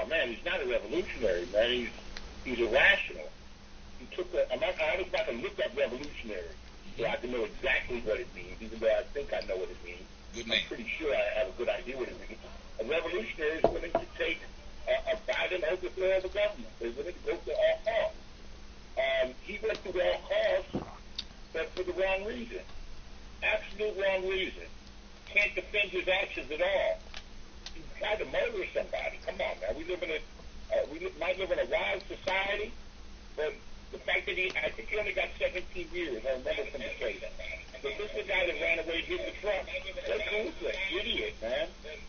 man, he's not a revolutionary, man. He's irrational. He took I was about to look up revolutionary so I can know exactly what it means, even though I think I know what it means. Good man. I'm pretty sure I have a good idea what it means. A revolutionary is willing to take a violent overthrow of the government. They're willing to go to all costs. He went to all costs, but for the wrong reason. Absolute wrong reason. Can't defend his actions at all. He tried to murder somebody. Come on, man. We might live in a wild society, but the fact that I think he only got 17 years. I remember from the case. But this is the guy that ran away and hit the truck. That dude's an idiot, man.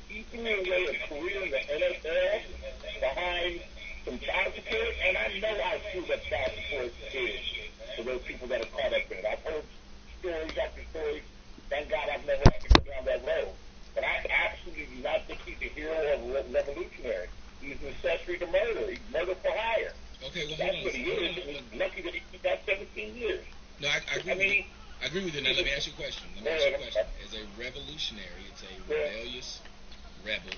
He threw away a career in the NFL behind some child support, and I know how screwed up child support is for those people that are caught up in it. I've heard stories after stories. Thank God I've never had to go down that road. But I absolutely do not think he's a hero or a revolutionary. He's an accessory to murder. He's murder for hire. Okay, well, that's what he is. And he's lucky that he got 17 years. No, I agree with you. Now, let me ask you a question. As a revolutionary, it's a rebellious, rebel,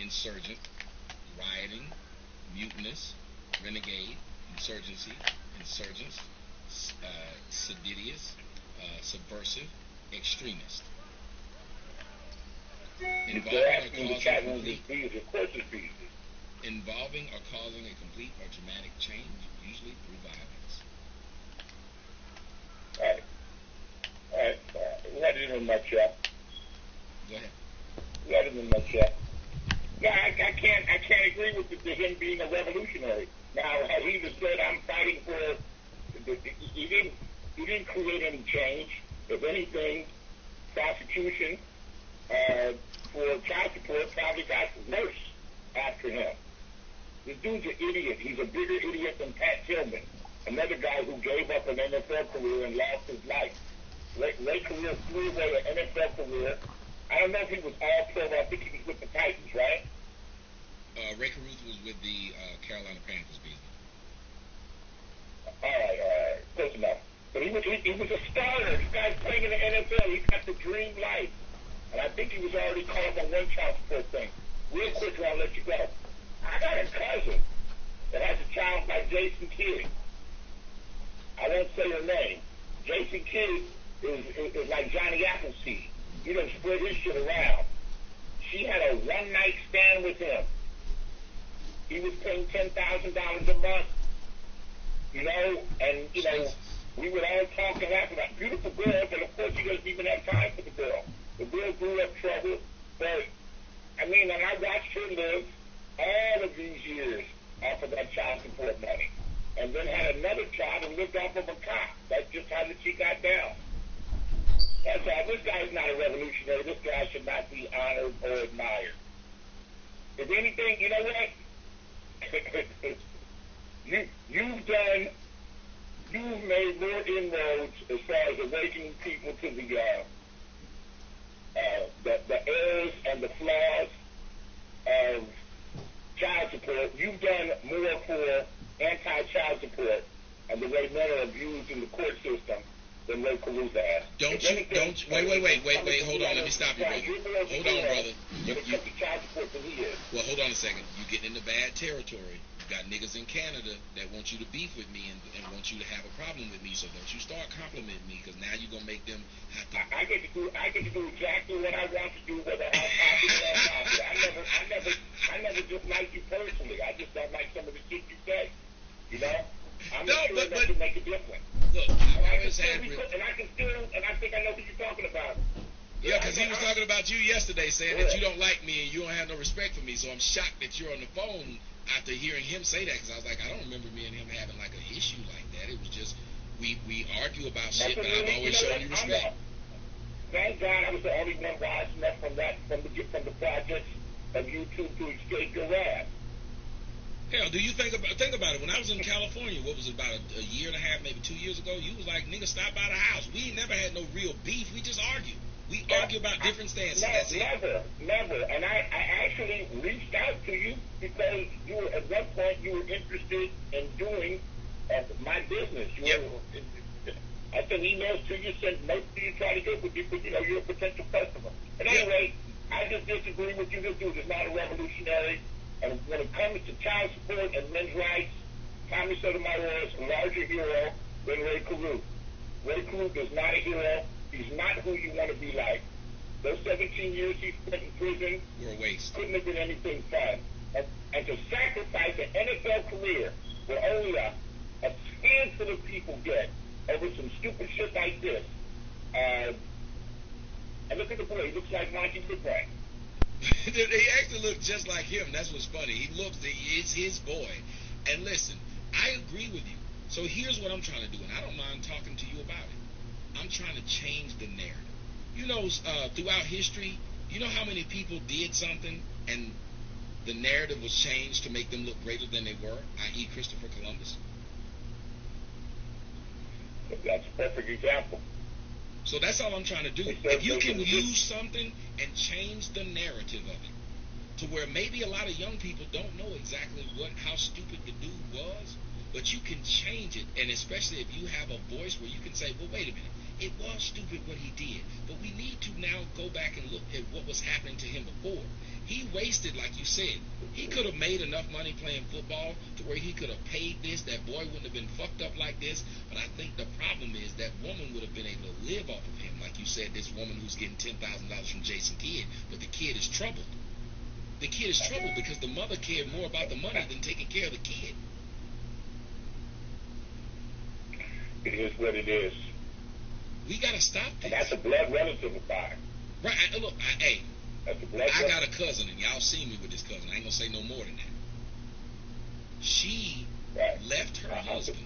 insurgent, rioting, mutinous, renegade, insurgency, insurgents, seditious, subversive, extremist. Involving or causing a complete or dramatic change, usually through violence. All right. Let it in a nutshell. Go ahead. Let it in a nutshell. No, I can't agree with him being a revolutionary. Now, as he just said, I'm fighting for. He didn't create any change. If anything, prosecution for child support probably got worse after him. This dude's an idiot. He's a bigger idiot than Pat Tillman, another guy who gave up an NFL career and lost his life. Ray Career threw away an NFL career. I don't know if he was all pro, but I think he was with the Titans, right? Ray Caruth was with the Carolina Panthers, beat. All right, close enough. But he was a starter. This guy's playing in the NFL. He's got the dream life. And I think he was already called on one child support thing. Real quick, I'll let you go. I got a cousin that has a child like Jason Kidd. I won't say her name. Jason Kidd is like Johnny Appleseed. He done spread his shit around. She had a one-night stand with him. He was paying $10,000 a month. And we would all talk and laugh about beautiful girl, but of course he doesn't even have time for the girl. The girl grew up trouble, but and I watched her live all of these years off of that child support money. And then had another child and lived off of a cop. That's just how she got down. That's all. This guy's not a revolutionary. This guy should not be honored or admired. If anything, you know what? You've made more inroads as far as awakening people to the errors and the flaws of child support. You've done more for anti-child support and the way men are abused in the court system than Ray Caruso has. Wait, hold on, let me stop you, brother. Hold on, brother. Well, hold on a second. You're getting into bad territory. You got niggas in Canada that want you to beef with me and want you to have a problem with me, so don't you start complimenting me, because now you're going to make them have to... I get to do exactly what I want to do, whether I'm popular or not popular. I never just like you personally. I just don't like some of the shit you say. I'm not sure enough to make a difference. Look, I think I know who you're talking about. Yeah, because he was talking about you yesterday, saying that you don't like me and you don't have no respect for me. So I'm shocked that you're on the phone after hearing him say that, because I was like, I don't remember me and him having like an issue like that. It was just we argue about shit, but I've always shown you respect. Thank God I was the only one wise enough from the projects of YouTube to escape your wrath. Hell, do you think about it? When I was in California, what was it, about a year and a half, maybe 2 years ago, you was like, nigga, stop by the house. We never had no real beef. We just argued. We argue about different stances. Never. And I actually reached out to you because you were, at one point, you were interested in doing my business. I sent emails to you, sent notes to you, try to get with you, because, you're a potential customer. And anyway, I just disagree with you. This dude is not a revolutionary. And when it comes to child support and men's rights, Tommy Sotomayor is a larger hero than Ray Caruth. Ray Caruth is not a hero. He's not who you want to be like. Those 17 years he spent in prison were a waste. Couldn't have been anything fun. And to sacrifice an NFL career where only a handful of people get over some stupid shit like this. And look at the boy. He looks like Monty Python. He actually looks just like him. That's what's funny. It's his boy. And listen, I agree with you. So here's what I'm trying to do, and I don't mind talking to you about it. I'm trying to change the narrative. You know, throughout history, you know how many people did something and the narrative was changed to make them look greater than they were, i.e. Christopher Columbus? That's a perfect example. So that's all I'm trying to do. If you can use something and change the narrative of it to where maybe a lot of young people don't know exactly how stupid the dude was, but you can change it, and especially if you have a voice where you can say, well, wait a minute, it was stupid what he did, but we need to now go back and look at what was happening to him before. He wasted, like you said, he could have made enough money playing football to where he could have paid this. That boy wouldn't have been fucked up like this. But I think the problem is that woman would have been able to live off of him. Like you said, this woman who's getting $10,000 from Jason Kidd, but the kid is troubled. The kid is troubled because the mother cared more about the money than taking care of the kid. It is what it is. We got to stop this. And that's a blood relative of mine. Right. Look, I got a cousin, and y'all see me with this cousin. I ain't going to say no more than that. She left her husband.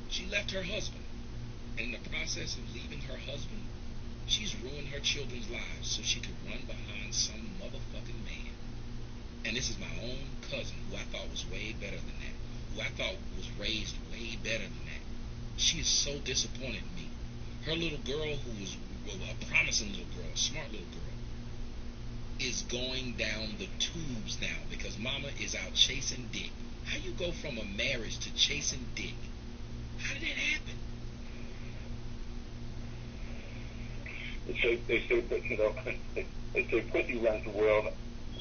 She left her husband. And in the process of leaving her husband, she's ruined her children's lives so she could run behind some motherfucking man. And this is my own cousin, who I thought was way better than that. Who I thought was raised way better than that. She is so disappointed in me. Her little girl, who was a promising little girl, a smart little girl, is going down the tubes now because mama is out chasing dick. How you go from a marriage to chasing dick? How did that happen? They say that, you know, they say pussy runs the world,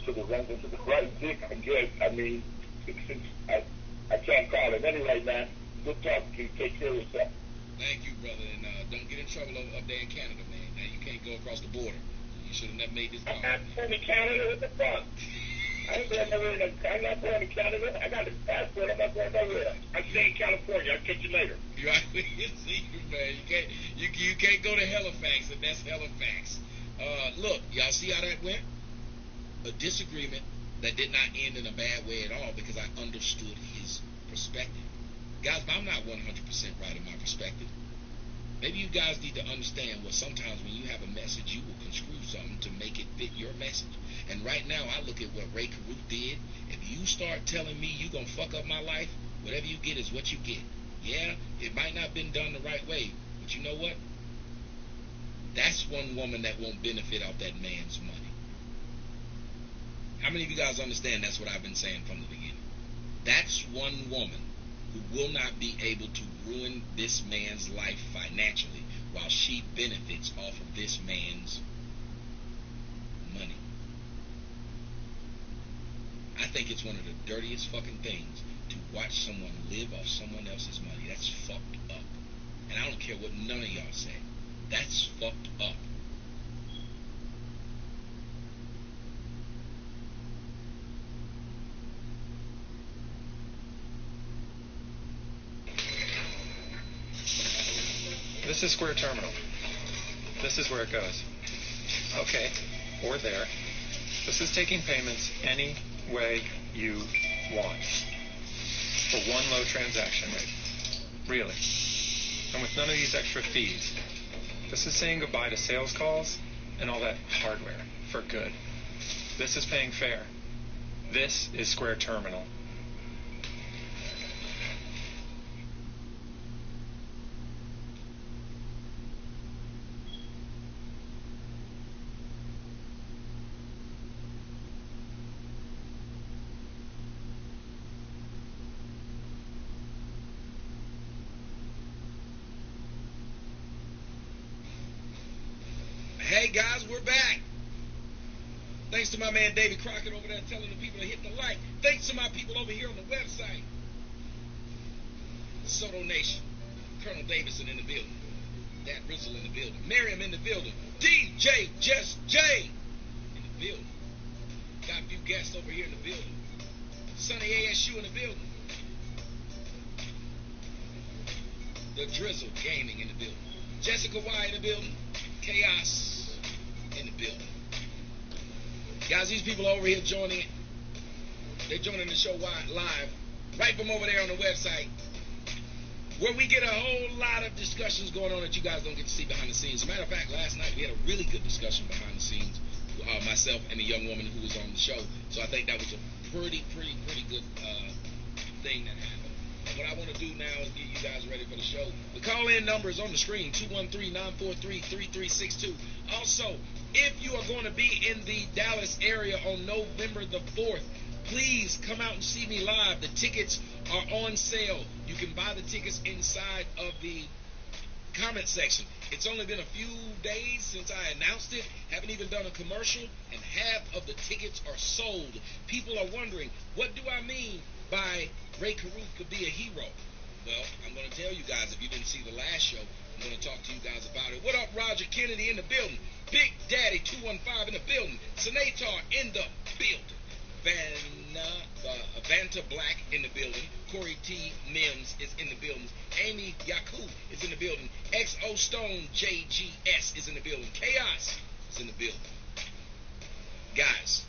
so they run into the right dick, I guess. I mean, I can't call it. Anyway, man, good talking to you. Take care of yourself. Thank you, brother, and don't get in trouble up there in Canada, man. Now you can't go across the border. You should have never made this call. I'm not going to Canada. What the fuck? I'm not going to Canada. I got a passport. I'm not going nowhere. I stay in California. I'll catch you later. Right? See you, man. You can't go to Halifax, and that's Halifax. Look, y'all see how that went? A disagreement that did not end in a bad way at all because I understood his perspective. Guys, I'm not 100% right in my perspective. Maybe you guys need to understand what sometimes when you have a message, you will construe something to make it fit your message. And right now, I look at what Ray Caruth did. If you start telling me you're going to fuck up my life, whatever you get is what you get. Yeah, it might not have been done the right way, but you know what? That's one woman that won't benefit off that man's money. How many of you guys understand that's what I've been saying from the beginning? That's one woman who will not be able to ruin this man's life financially while she benefits off of this man's money. I think it's one of the dirtiest fucking things to watch someone live off someone else's money. That's fucked up. And I don't care what none of y'all say. That's fucked up. This is Square Terminal. This is where it goes. Okay, or there. This is taking payments any way you want. For one low transaction rate. Really. And with none of these extra fees. This is saying goodbye to sales calls and all that hardware for good. This is paying fair. This is Square Terminal. Hey guys, we're back. Thanks to my man David Crockett over there telling the people to hit the like. Thanks to my people over here on the website. Soto Nation. Colonel Davidson in the building. Dad Rizzle in the building. Miriam in the building. DJ Just J in the building. Got a few guests over here in the building. Sonny ASU in the building. The Drizzle Gaming in the building. Jessica Y in the building. Chaos in the building. Guys, these people over here joining. They're joining the show live right from over there on the website, where we get a whole lot of discussions going on that you guys don't get to see behind the scenes. As a matter of fact, last night we had a really good discussion behind the scenes, myself and the young woman who was on the show. So I think that was a pretty good thing that happened. And what I want to do now is get you guys ready for the show. The call-in number is on the screen, 213-943-3362. Also, if you are going to be in the Dallas area on November the 4th, please come out and see me live. The tickets are on sale. You can buy the tickets inside of the comment section. It's only been a few days since I announced it. Haven't even done a commercial, and half of the tickets are sold. People are wondering, what do I mean by Ray Caruth could be a hero? Well, I'm going to tell you guys, if you didn't see the last show, I'm going to talk to you guys about it. What up, Roger Kennedy in the building? Big Daddy 215 in the building. Senator in the building. Vanta Black in the building. Corey T. Mims is in the building. Amy Yaku is in the building. XO Stone JGS is in the building. Chaos is in the building. Guys,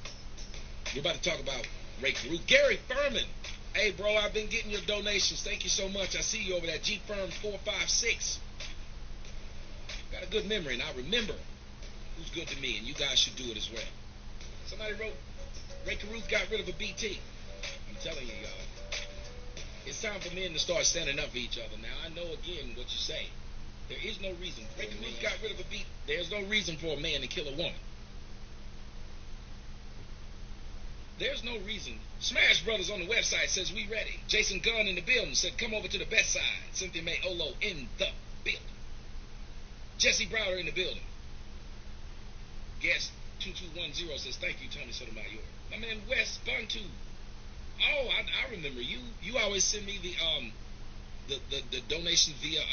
we're about to talk about Ray Caruth. Gary Furman. Hey, bro, I've been getting your donations. Thank you so much. I see you over there. GFirm456. Got a good memory, and I remember who's good to me, and you guys should do it as well. Somebody wrote, Ray Caruth got rid of a BT. I'm telling you, y'all. It's time for men to start standing up for each other. Now, I know, again, what you say. There is no reason. Ray Caruth got rid of a BT. There's no reason for a man to kill a woman. There's no reason. Smash Brothers on the website says we ready. Jason Gunn in the building said come over to the best side. Cynthia May Olo in the building. Jesse Browder in the building. Guest 2210 says thank you, Tony Sotomayor. My man Wes Buntu. Oh, I remember you. You always send me the donations via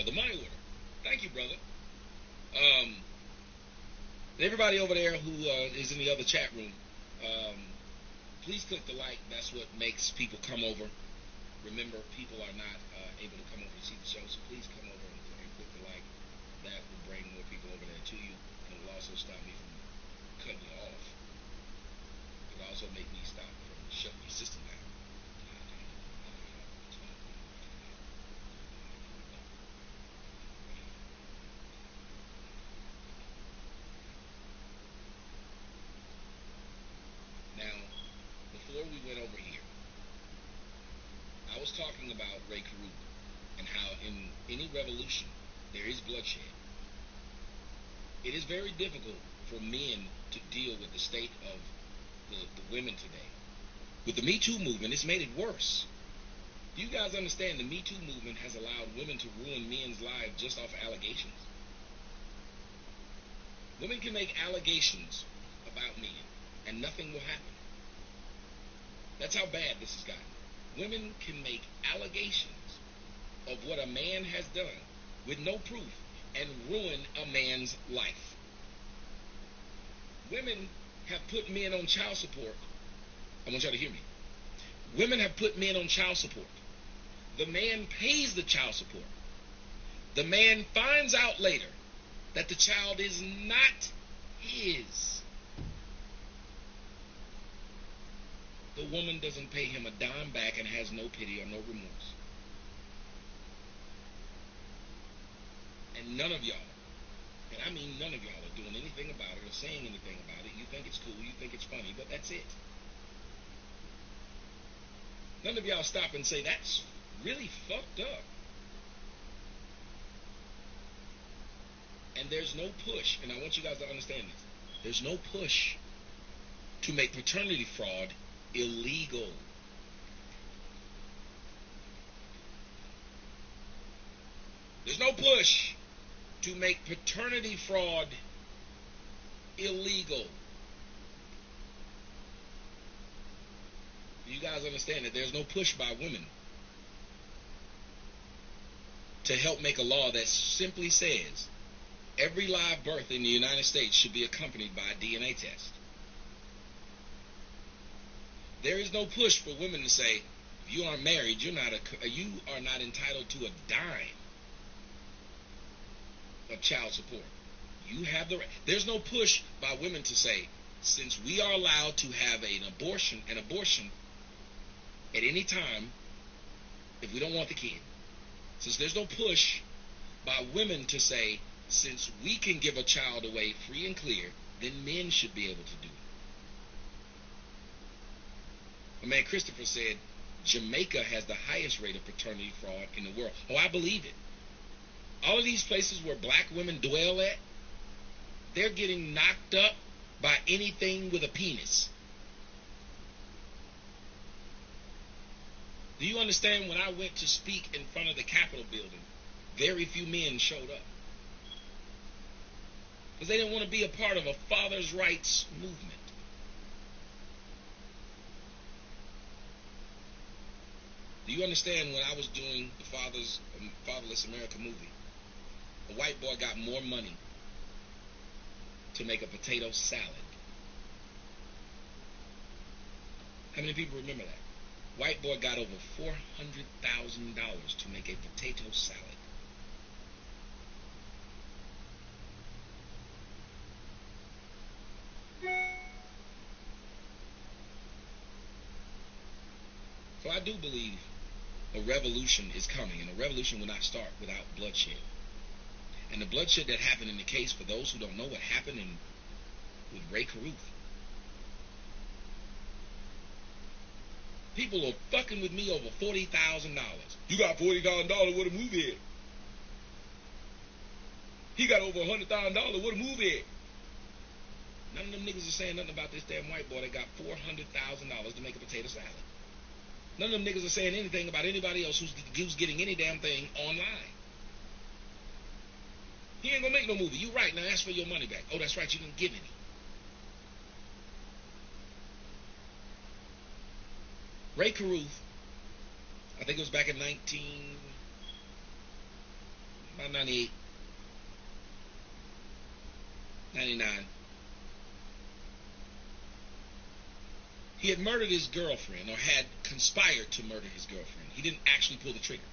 the money order. Thank you, brother. Everybody over there who is in the other chat room, please click the like. That's what makes people come over. Remember, people are not able to come over to see the show, so please come over and click the like. That will bring more people over there to you, and it will also stop me from cutting you off. It will also make me stop from shutting your system down. Now, before we went over here, I was talking about Ray Caruth and how in any revolution there is bloodshed. It is very difficult for men to deal with the state of the women today. With the Me Too movement, it's made it worse. Do you guys understand the Me Too movement has allowed women to ruin men's lives just off allegations? Women can make allegations about men and nothing will happen. That's how bad this has gotten. Women can make allegations of what a man has done with no proof and ruin a man's life. Women have put men on child support. I want y'all to hear me. Women have put men on child support. The man pays the child support. The man finds out later that the child is not his. The woman doesn't pay him a dime back and has no pity or no remorse. And none of y'all, and I mean none of y'all, are doing anything about it or saying anything about it. You think it's cool, you think it's funny, but that's it. None of y'all stop and say, that's really fucked up. And there's no push, and I want you guys to understand this. There's no push to make paternity fraud illegal. There's no push to make paternity fraud illegal. You guys understand that there's no push by women to help make a law that simply says every live birth in the United States should be accompanied by a DNA test. There is no push for women to say, if you aren't married, you are not entitled to a dime of child support. You have the right. There's no push by women to say, since we are allowed to have an abortion at any time if we don't want the kid, since there's no push by women to say, since we can give a child away free and clear, then men should be able to do it. My man Christopher said Jamaica has the highest rate of paternity fraud in the world. Oh, I believe it. All of these places where black women dwell at, they're getting knocked up by anything with a penis. Do you understand, when I went to speak in front of the Capitol building, very few men showed up? Because they didn't want to be a part of a father's rights movement. Do you understand, when I was doing the Fatherless America movie, a white boy got more money to make a potato salad? How many people remember that? White boy got over $400,000 to make a potato salad. So I do believe a revolution is coming, and a revolution will not start without bloodshed. And the bloodshed that happened in the case, for those who don't know what happened with Ray Caruth, people are fucking with me over $40,000. You got $40,000, what a movie at? He got over $100,000, what a movie at? None of them niggas are saying nothing about this damn white boy that got $400,000 to make a potato salad. None of them niggas are saying anything about anybody else who's getting any damn thing online. He ain't gonna make no movie. You right, now ask for your money back. Oh, that's right, you didn't give any. Ray Caruth, I think it was back in 98, 99. He had murdered his girlfriend, or had conspired to murder his girlfriend. He didn't actually pull the trigger.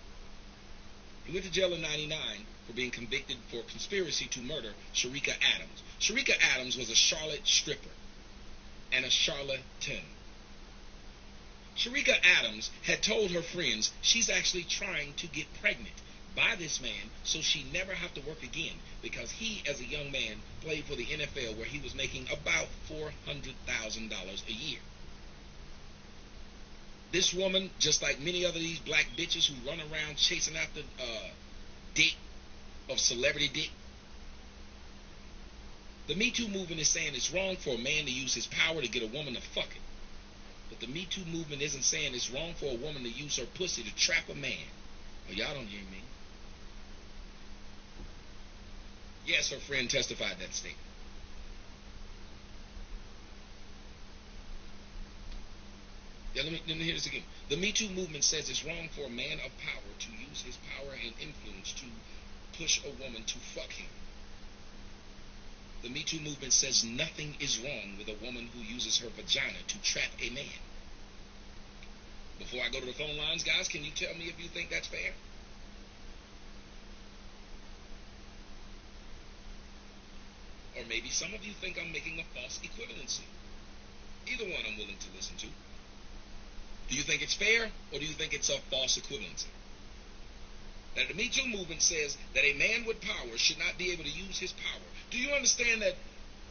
He went to jail in 99 for being convicted for conspiracy to murder Sharika Adams. Sharika Adams was a Charlotte stripper and a charlatan. Sharika Adams had told her friends she's actually trying to get pregnant by this man so she never have to work again, because he, as a young man, played for the NFL, where he was making about $400,000 a year. This woman, just like many other these black bitches who run around chasing after dick of celebrity dick, the Me Too movement is saying it's wrong for a man to use his power to get a woman to fuck him. But the Me Too movement isn't saying it's wrong for a woman to use her pussy to trap a man. Oh, y'all don't hear me. Yes, her friend testified that statement. Yeah, let me hear this again. The Me Too movement says it's wrong for a man of power to use his power and influence to push a woman to fuck him. The Me Too movement says nothing is wrong with a woman who uses her vagina to trap a man. Before I go to the phone lines, guys, can you tell me if you think that's fair? Or maybe some of you think I'm making a false equivalency. Either one I'm willing to listen to. Do you think it's fair, or do you think it's a false equivalency? Now, the Me Too movement says that a man with power should not be able to use his power. Do you understand that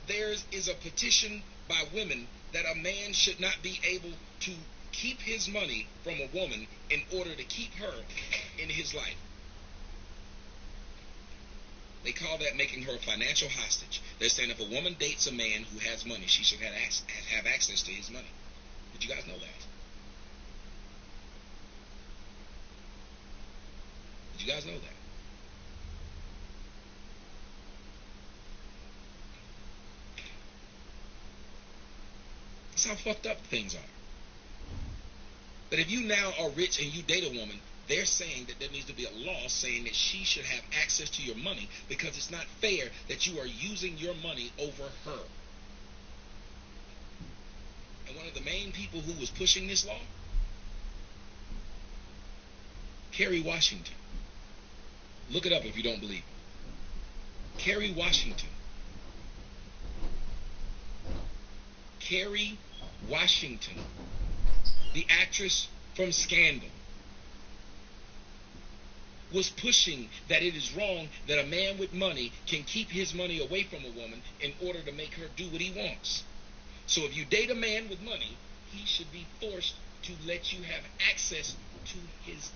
there is a petition by women that a man should not be able to keep his money from a woman in order to keep her in his life? They call that making her a financial hostage. They're saying if a woman dates a man who has money, she should have access to his money. Did you guys know that? Did you guys know that? That's how fucked up things are. But if you now are rich and you date a woman, they're saying that there needs to be a law saying that she should have access to your money because it's not fair that you are using your money over her. And one of the main people who was pushing this law, Kerry Washington. Look it up if you don't believe it. Kerry Washington. Kerry Washington, the actress from Scandal, was pushing that it is wrong that a man with money can keep his money away from a woman in order to make her do what he wants. So if you date a man with money, he should be forced to let you have access to his money.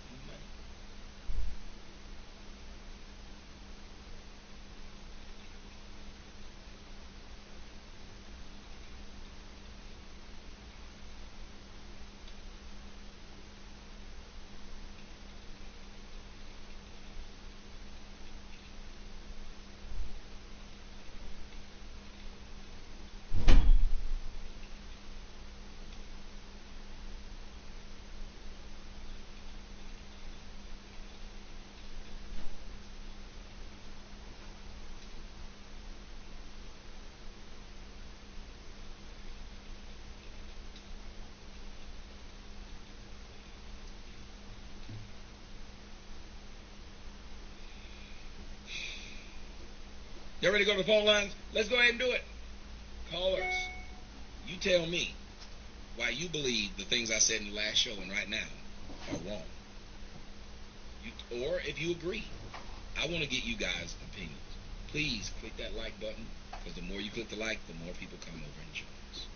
Y'all ready to go to the phone lines? Let's go ahead and do it. Callers, you tell me why you believe the things I said in the last show and right now are wrong. Or if you agree. I want to get you guys' opinions. Please click that like button, because the more you click the like, the more people come over and join us.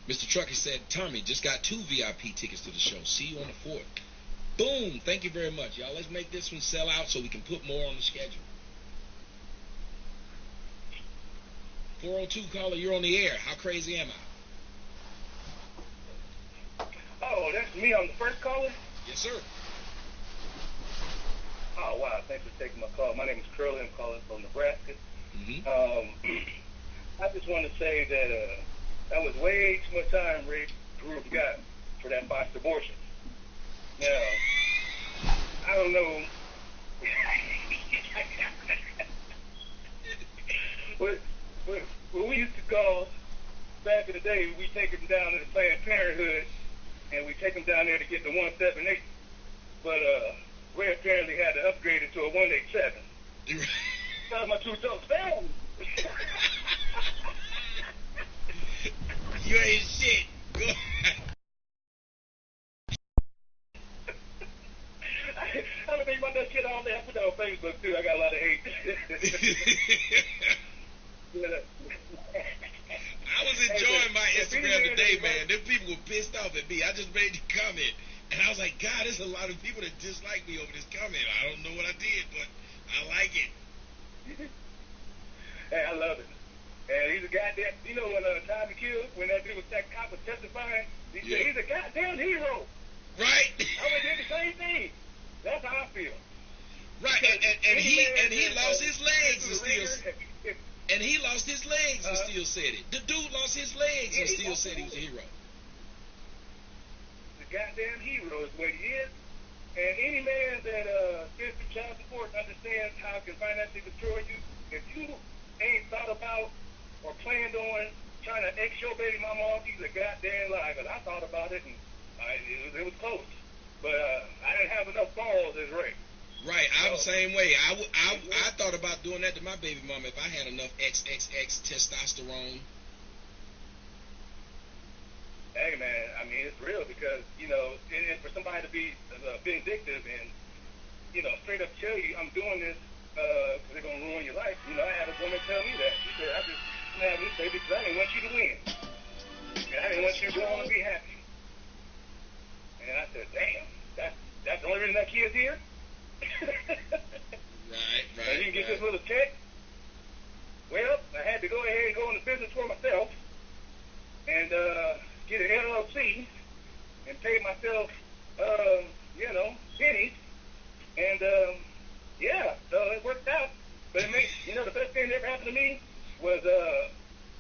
Mr. Trucker said, Tommy, just got 2 VIP tickets to the show. See you on the 4th. Boom. Thank you very much, y'all. Let's make this one sell out so we can put more on the schedule. 402 caller, you're on the air. How crazy am I? Oh, that's me on the first caller? Yes, sir. Oh, wow. Thanks for taking my call. My name is Curly. I'm calling from Nebraska. Mm-hmm. I just want to say that that was way too much time Rick Group got for that botched abortion. Now, I don't know. What we used to call, back in the day, we take them down to the Planned Parenthood, and we take them down there to get the 178. But Ray apparently had to upgrade it to a 187. That's my 2 toes down. You ain't shit. Go ahead. I don't think about that shit all day. I put that on Facebook too. I got a lot of hate. I was enjoying my Instagram today, man. Them people were pissed off at me. I just made the comment, and I was like, God, there's a lot of people that dislike me over this comment. I don't know what I did, but I like it. Hey, I love it. And he's a goddamn, you know, when Time to Kill, when that dude was, that cop was testifying, he said he's a goddamn hero. Right. I would do the same thing. That's how I feel. Right, and he lost his legs and still. And he lost his legs and still said it. The dude lost his legs and still said he was a hero. The goddamn hero is what he is. And any man that gets through child support understands how it can financially destroy you. If you ain't thought about or planned on trying to X your baby mama off, he's a goddamn lie. Because I thought about it and it was close. But I didn't have enough balls as Ray. Right, I'm the same way. I thought about doing that to my baby mama if I had enough XXX testosterone. Hey, man, I mean, it's real because, you know, and for somebody to be vindictive and, you know, straight up tell you, I'm doing this because they're going to ruin your life. You know, I had a woman tell me that. She said, I just have this baby because I didn't want you to win. And I didn't want you to go on and be happy. And I said, damn, that's the only reason that kid's here? Right. I didn't get this little check. Well, I had to go ahead and go into business for myself and get an LLC and pay myself, you know, pennies. And, yeah, so it worked out. But it made, you know, the best thing that ever happened to me was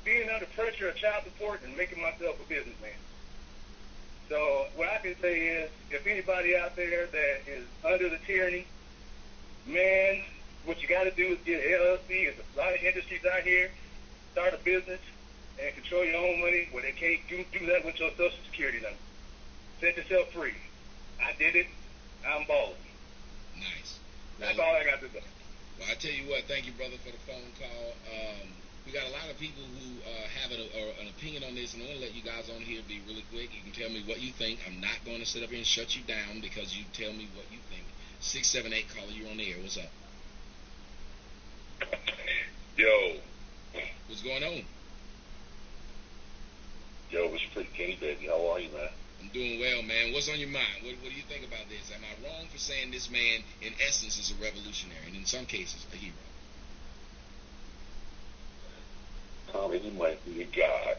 being under pressure of child support and making myself a businessman. So what I can say is, if anybody out there that is under the tyranny, man, what you got to do is get an LLC. There's a lot of industries out here. Start a business and control your own money where they can't do that with your Social Security number. Set yourself free. I did it. I'm balling. Nice. That's all I got to say. Well, I tell you what, thank you, brother, for the phone call. We got a lot of people who have an opinion on this, and I want to let you guys on here be really quick. You can tell me what you think. I'm not going to sit up here and shut you down because you tell me what you think. 678 caller, you're on the air. What's up? Yo. What's going on? Yo, it's pretty Kenny, baby. How are you, man? I'm doing well, man. What's on your mind? What do you think about this? Am I wrong for saying this man, in essence, is a revolutionary, and in some cases, a hero? Tommy, he might be a god.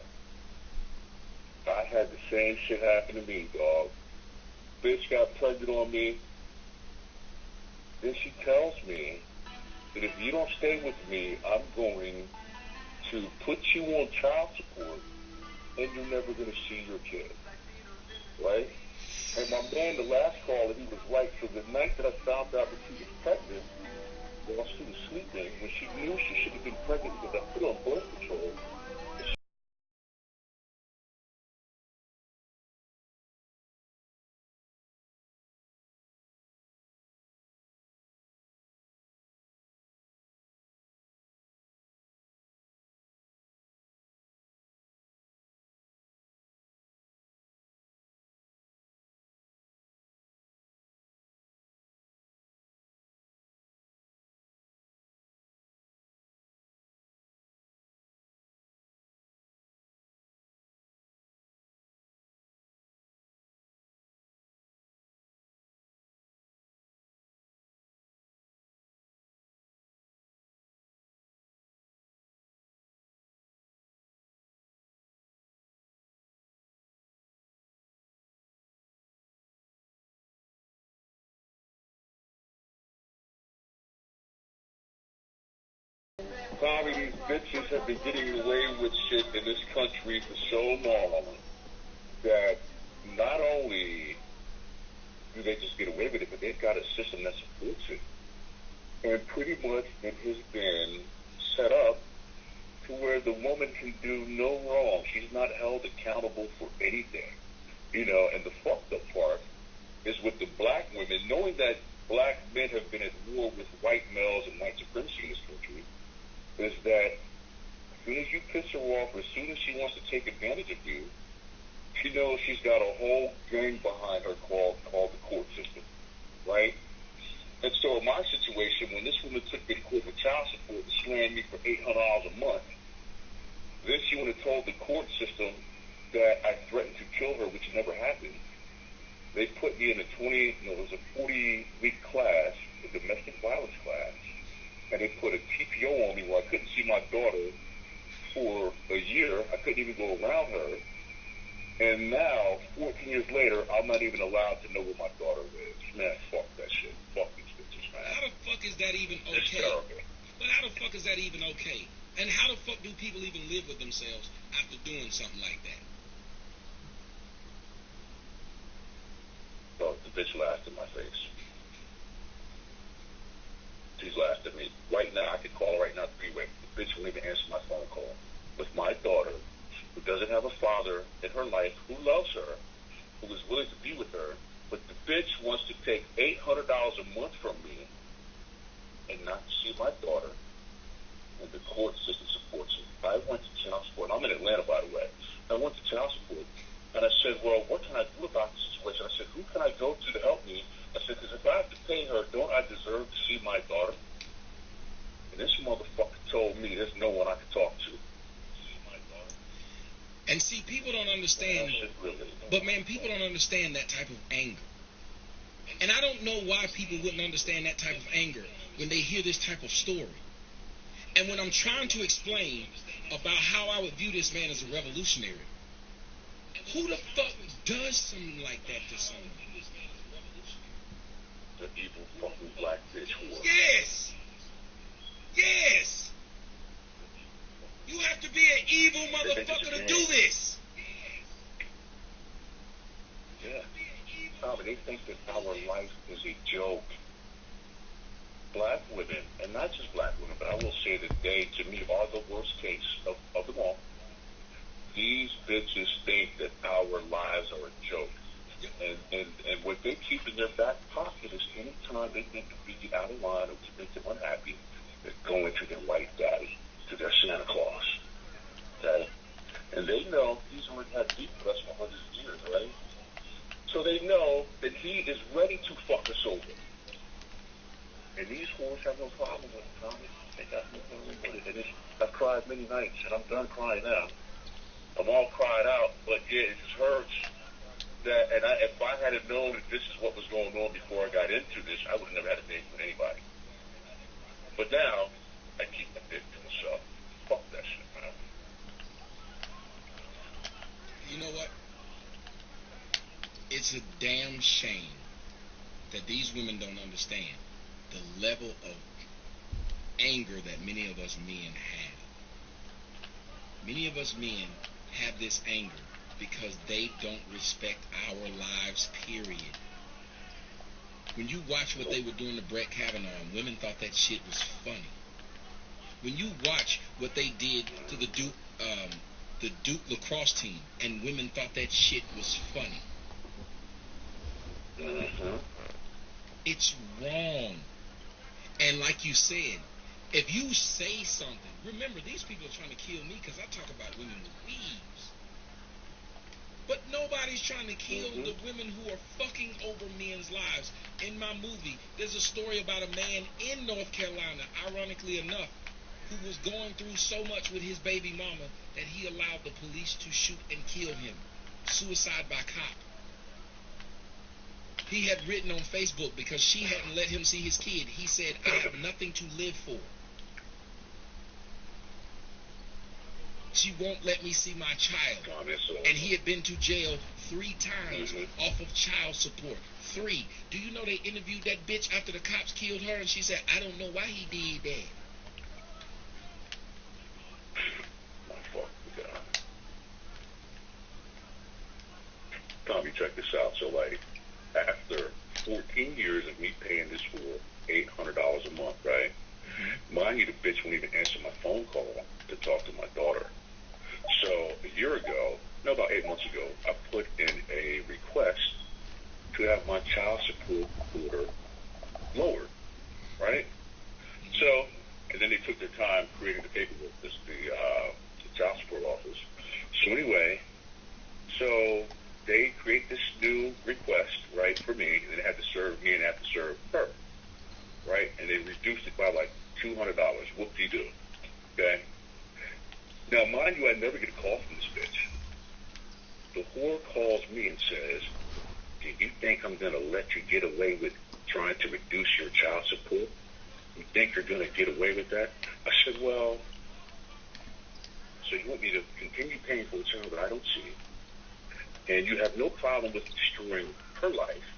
I had the same shit happen to me, dog. Bitch got pregnant on me. Then she tells me that if you don't stay with me, I'm going to put you on child support and you're never going to see your kid. Right? And my man, the last caller, he was right. So the night that I found out that she was pregnant, while she was sleeping, when she knew she should have been pregnant because I put her on birth control, Tommy, these bitches have been getting away with shit in this country for so long that not only do they just get away with it, but they've got a system that supports it. And pretty much it has been set up to where the woman can do no wrong. She's not held accountable for anything. You know, and the fucked up part is with the black women, knowing that black men have been at war with white males and white supremacy in this country, is that as soon as you piss her off, or as soon as she wants to take advantage of you, she knows she's got a whole gang behind her called the court system, right? And so in my situation, when this woman took me to court for child support and slammed me for $800 a month, then she would have told the court system that I threatened to kill her, which never happened. They put me in it was a 40-week class, a domestic violence class, and they put a TPO on me where I couldn't see my daughter for a year. I couldn't even go around her. And now, 14 years later, I'm not even allowed to know where my daughter lives. Man, fuck that shit. Fuck these bitches, man. How the fuck is that even okay? It's terrible. But how the fuck is that even okay? And how the fuck do people even live with themselves after doing something like that? So the bitch laughed in my face. She's laughed at me. Right now, I could call her right now, three-way. The bitch won't even answer my phone call. With my daughter, who doesn't have a father in her life, who loves her, who is willing to be with her, but the bitch wants to take $800 a month from me and not see my daughter, and the court system supports it. I went to child support. I'm in Atlanta, by the way. I went to child support, and I said, well, what can I do about the situation? I said, who can I go to help me? I said, because if I have to pay her, don't I deserve to see my daughter? And this motherfucker told me there's no one I can talk to. And see, people don't understand, but man, people don't understand that type of anger. And I don't know why people wouldn't understand that type of anger when they hear this type of story. And when I'm trying to explain about how I would view this man as a revolutionary, who the fuck does something like that to someone? The evil fucking black bitch whore. Yes! Yes! You have to be an evil motherfucker to do this. Yeah. Tommy, they think that our life is a joke. Black women, and not just black women, but I will say that they, to me, are the worst case of them all. These bitches think that our lives are a joke. And what they keep in their back pocket is anytime they think that we get out of line or to make them unhappy, they're going to their white daddy, to their Santa Claus. Okay? And they know he's already had beef with us for hundreds of years, right? So they know that he is ready to fuck us over. And these whores have no problem with it, Tommy. They got no problem with it. And I've cried many nights, and I'm done crying now. I'm all cried out, but yeah, it just hurts. That, and if I had known that this is what was going on before I got into this, I would have never had a date with anybody. But now, I keep my dick to myself. Fuck that shit, man. You know what? It's a damn shame that these women don't understand the level of anger that many of us men have. Many of us men have this anger because they don't respect our lives, period. When you watch what they were doing to Brett Kavanaugh, and women thought that shit was funny. When you watch what they did to the Duke lacrosse team, and women thought that shit was funny. It's wrong. And like you said, if you say something, remember, these people are trying to kill me because I talk about women with weaves. But nobody's trying to kill the women who are fucking over men's lives. In my movie, there's a story about a man in North Carolina, ironically enough, who was going through so much with his baby mama that he allowed the police to shoot and kill him. Suicide by cop. He had written on Facebook because she hadn't let him see his kid. He said, I have nothing to live for. She won't let me see my child. And he had been to jail 3 times off of child support. 3. Do you know they interviewed that bitch after the cops killed her, and she said, I don't know why he did that. Tommy, check this out. So, like, after 14 years of me paying this for $800 a month, right? Mind you, the bitch won't even answer my phone call to talk to my daughter. So a year ago, no, about 8 months ago, I put in a request to have my child support order lowered, right? So, and then they took their time creating the paperwork, the child support office. So anyway, so they create this new request, right, for me, and they had to serve me and have to serve her, right? And they reduced it by like $200. Whoop-de-doo, okay? Now, mind you, I never get a call from this bitch. The whore calls me and says, do you think I'm going to let you get away with trying to reduce your child support? You think you're going to get away with that? I said, well, so you want me to continue paying for a child that I don't see, and you have no problem with destroying her life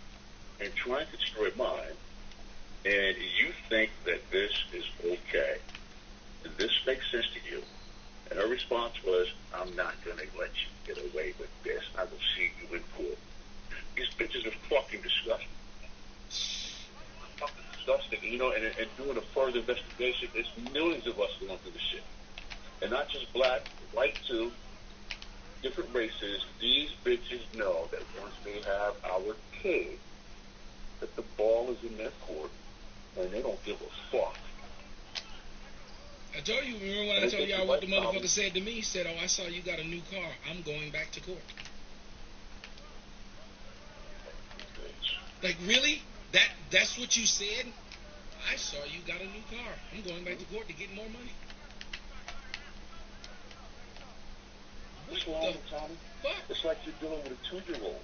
and trying to destroy mine, and you think that this is okay, and this makes sense to you? And her response was, I'm not going to let you get away with this. I will see you in court. These bitches are fucking disgusting. Fucking disgusting. You know, and doing a further investigation, there's millions of us going through this shit. And not just black, white too, different races. These bitches know that once they have our kid, that the ball is in their court, and they don't give a fuck. I told you, remember when I told y'all what the motherfucker said to me? He said, oh, I saw you got a new car. I'm going back to court. Like, really? That's what you said? I saw you got a new car. I'm going back to court to get more money. What's wrong with Tommy? Fuck? It's like you're dealing with a 2-year-old.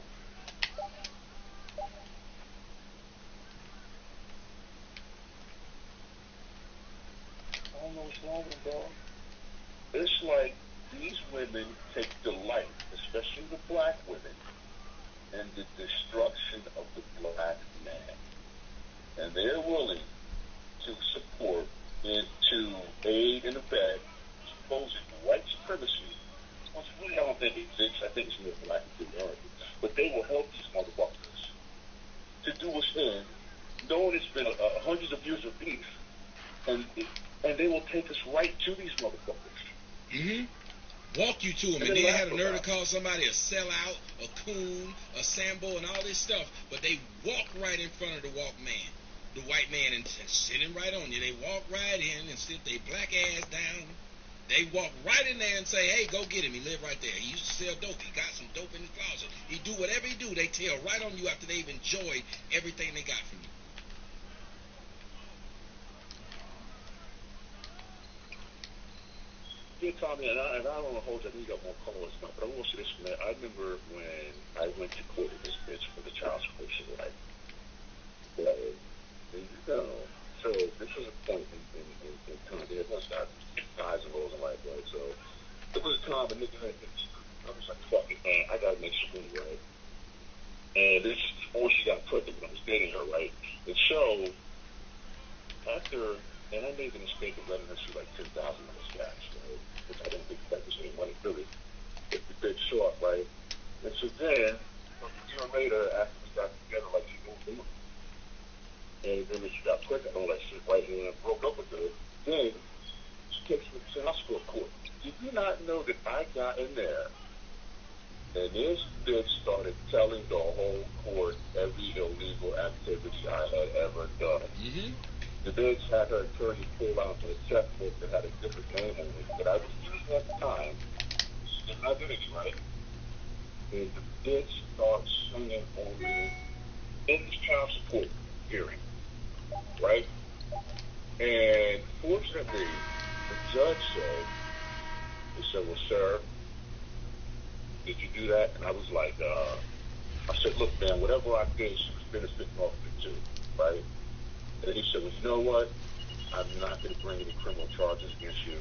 I don't know what's wrong with them, dog. It's like these women take delight, especially the black women, in the destruction of the black man. And they're willing to support and to aid and abet supposed think it's more for lack of superiority. But they will help these motherfuckers to do us in, knowing it's been hundreds of years of beef, and they will take us right to these motherfuckers. Mm-hmm. Walk you to them, and then have a nerve to call somebody a sellout, a coon, a Sambo, and all this stuff. But they walk right in front of the white man, and sitting right on you. They walk right in and sit their black ass down. They walk right in there and say, hey, go get him. He live right there. He used to sell dope. He got some dope in his closet. He do whatever he do. They tell right on you after they've enjoyed everything they got from you. Yeah, Tommy, and I don't want to hold you. I think you got more callers now, but I want to say this, man. I remember when I went to court with this bitch for the child support shit, right? So this was a point in time. There was got highs and lows in life, right? So there was a time a nigga had been, I was like, fuck it, man, I gotta make some money, right? And this is before she got pregnant when I was dating her, right? And so after, and I made the mistake of letting her see like $10,000 cash, right? Which I didn't think that was any money, really. It's a big short, right? And so then, a year later, after we got together, like she moved in, and then when she got pregnant, all that shit, right? And I broke up with her. Then she takes me to child support court. Did you not know that I got in there, and this bitch started telling the whole court every illegal activity I had ever done? Mm-hmm. The bitch had her attorney pull out a checkbook that had a different name on it that I was using at the time. She did not do it, right? And the bitch starts singing on me in this child support hearing, right? And fortunately, the judge said, well, sir, did you do that? And I was like, I said, look, man, whatever I did, she was benefiting off of it too, right? And he said, well, you know what? I'm not going to bring any criminal charges against you.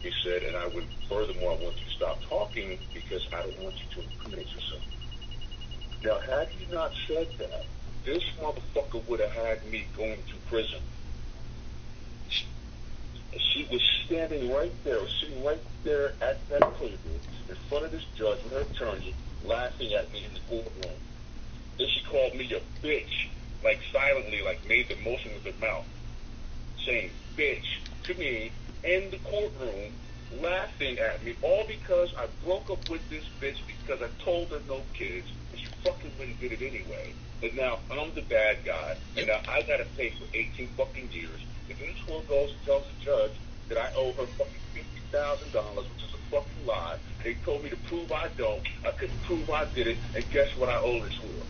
He said, and I would, furthermore, I want you to stop talking because I don't want you to incriminate yourself. Now, had he not said that, this motherfucker would have had me going to prison. She was standing right there, sitting right there at that table in front of this judge and her attorney, laughing at me in the courtroom. Then she called me a bitch, like silently, like made the motion with her mouth, saying bitch to me in the courtroom, laughing at me, all because I broke up with this bitch because I told her no kids, and she fucking went and did it anyway. And now I'm the bad guy, and now I gotta pay for 18 fucking years. If this girl goes and tells the judge that I owe her fucking $50,000, which is a fucking lie, they told me to prove I don't, I couldn't prove I did it, and guess what I owe this world?